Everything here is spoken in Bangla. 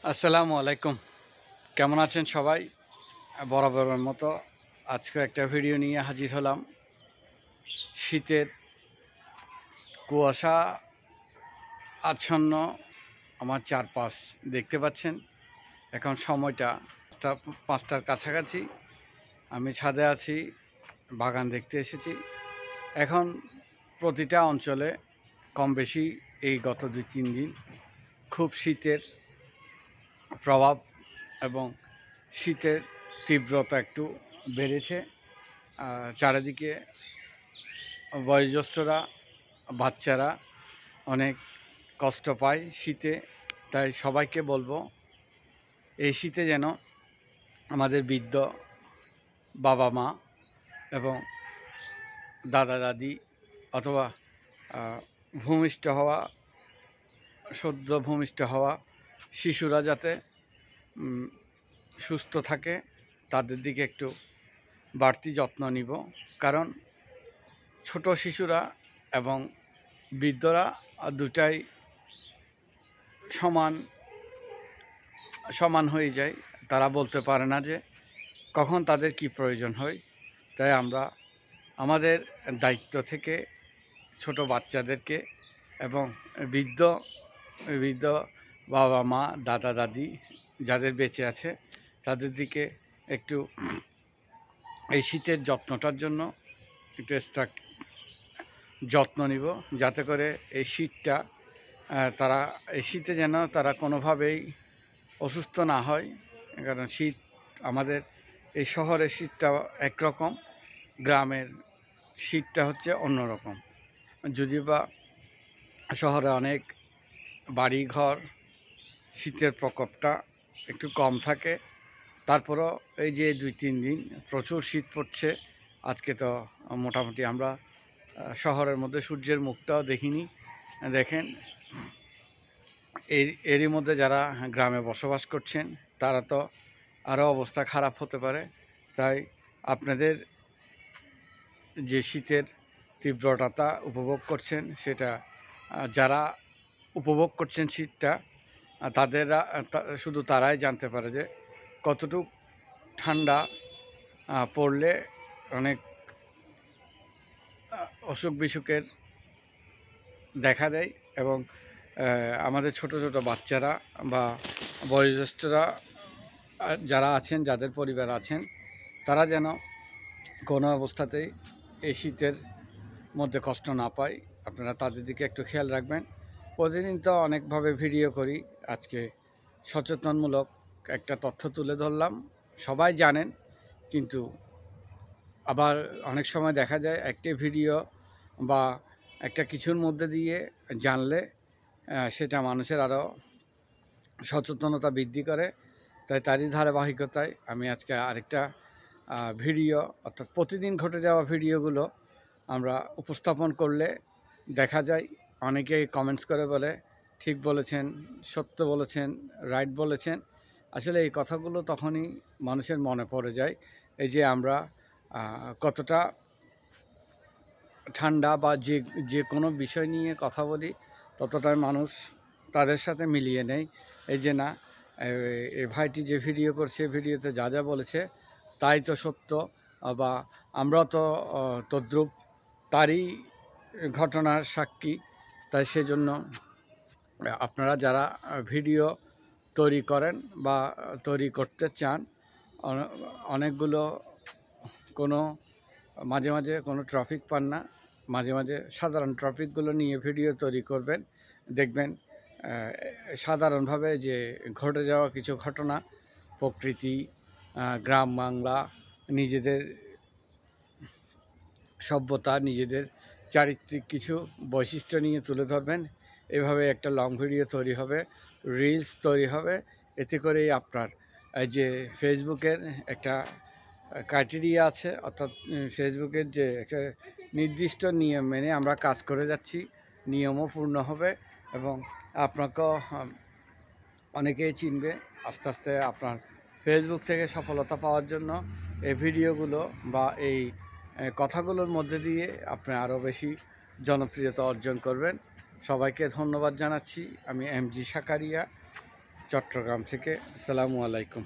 আসসালামু আলাইকুম। কেমন আছেন সবাই? বরাবরের মতো আজকে একটা ভিডিও নিয়ে হাজির হলাম। শীতের কুয়াশা আচ্ছন্ন আমার চারপাশ দেখতে পাচ্ছেন। এখন সময়টা 5টার কাছাকাছি। আমি ছাদে আছি, বাগান দেখতে এসেছি। এখন প্রতিটা অঞ্চলে কম বেশি এই গত 2-3 দিন খুব শীতের প্রভাব এবং শীতের তীব্রতা একটু বেড়েছে। চারিদিকে বয়োজ্যেষ্ঠরা, বাচ্চারা অনেক কষ্ট পায় শীতে। তাই সবাইকে বলবো, এই শীতে যেন আমাদের বৃদ্ধ বাবা মা এবং দাদা দাদি অথবা ভূমিষ্ঠ হওয়া, সদ্য ভূমিষ্ঠ হওয়া শিশুরা যাতে সুস্থ থাকে, তাদের দিকে একটু বাড়তি যত্ন নিব। কারণ ছোট শিশুরা এবং বৃদ্ধরা দুটাই সমান হয়ে যায়। তারা বলতে পারে না যে কখন তাদের কি প্রয়োজন হয়। তাই আমরা আমাদের দায়িত্ব থেকে ছোট বাচ্চাদেরকে এবং বৃদ্ধ বৃদ্ধ বাবা মা দাদা দাদি যাদের বেঁচে আছে তাদের দিকে একটু এই শীতের যত্নটার জন্য একটু এক্সট্রা যত্ন নিব, যাতে করে এই শীতটা এই শীতে যেন তারা কোনোভাবেই অসুস্থ না হয়। কারণ শীত আমাদের এই শহরের শীতটা একরকম, গ্রামের শীতটা হচ্ছে অন্যরকম। যদিও বা শহরে অনেক বাড়িঘর শীতের প্রকোপটা একটু কম থাকে, তারপরও এই যে 2-3 দিন প্রচুর শীত পড়ছে। আজকে তো মোটামুটি আমরা শহরের মধ্যে সূর্যের মুখটাও দেখিনি। দেখেন, এরই মধ্যে যারা গ্রামে বসবাস করছেন তারা তো আরও অবস্থা খারাপ হতে পারে। তাই আপনাদের যে শীতের তীব্রতা উপভোগ করছেন, সেটা যারা উপভোগ করছেন শীতটা, শুধু তারাই জানতে পারে যে কতটুক ঠান্ডা পড়লে অনেক অসুখ বিসুখের দেখা দেয়। এবং আমাদের ছোট ছোট বাচ্চারা বা বয়োজ্যেষ্ঠরা যারা আছেন, যাদের পরিবার আছেন, তারা যেন কোনো অবস্থাতেই এই শীতের মধ্যে কষ্ট না পায়। আপনারা তাদের দিকে একটু খেয়াল রাখবেন। প্রতিদিন তো অনেকভাবে ভিডিও করি, আজকে সচেতনমূলক একটা তথ্য তুলে ধরলাম। সবাই জানেন, কিন্তু আবার অনেক সময় দেখা যায় একটি ভিডিও বা একটা কিছুর মধ্যে দিয়ে জানলে সেটা মানুষের আরও সচেতনতা বৃদ্ধি করে। তাই তারই ধারাবাহিকতায় আমি আজকে আরেকটা ভিডিও, অর্থাৎ প্রতিদিন ঘটে যাওয়া ভিডিওগুলো আমরা উপস্থাপন করলে দেখা যায় অনেকেই কমেন্টস করে বলে, ঠিক বলেছেন, সত্য বলেছেন, রাইট বলেছেন। আসলে এই কথাগুলো তখনই মানুষের মনে পড়ে যায়, এই যে আমরা কতটা ঠান্ডা বা যে কোনো বিষয় নিয়ে কথা বলি, ততটাই মানুষ তাদের সাথে মিলিয়ে নেয়। এই যে না, এই ভাইটি যে ভিডিও করছে, ভিডিওতে যা যা বলেছে তাই তো সত্য, বা আমরা তো তদ্রূপ তারই ঘটনার সাক্ষী। তাই সেজন্য আপনারা যারা ভিডিও তৈরি করেন বা তৈরি করতে চান, অনেকগুলো মাঝে মাঝে কোনো ট্রপিক পান না, মাঝে মাঝে সাধারণ টপিকগুলো নিয়ে ভিডিও তৈরি করবেন। দেখবেন সাধারণভাবে যে ঘটে যাওয়া কিছু ঘটনা, প্রকৃতি, গ্রাম বাংলা, নিজেদের সভ্যতা, নিজেদের চারিত্রিক কিছু বৈশিষ্ট্য নিয়ে তুলে ধরবেন। এভাবে একটা লং ভিডিও তৈরি হবে, রিলস তৈরি হবে। এতে করেই আপনার এই যে ফেসবুকের একটা ক্রাইটেরিয়া আছে, অর্থাৎ ফেসবুকের যে একটা নির্দিষ্ট নিয়ম মেনে আমরা কাজ করে যাচ্ছি, নিয়মও পূর্ণ হবে এবং আপনাকেও অনেকেই চিনবে। আস্তে আস্তে আপনার ফেসবুক থেকে সফলতা পাওয়ার জন্য এই ভিডিওগুলো বা এই কথাগুলোর মধ্যে দিয়ে আপনি আরও বেশি জনপ্রিয়তা অর্জন করবেন। সবাইকে ধন্যবাদ জানাচ্ছি। আমি এমজি সাকারিয়া। চট্টগ্রাম থেকে। আসসালামু আলাইকুম।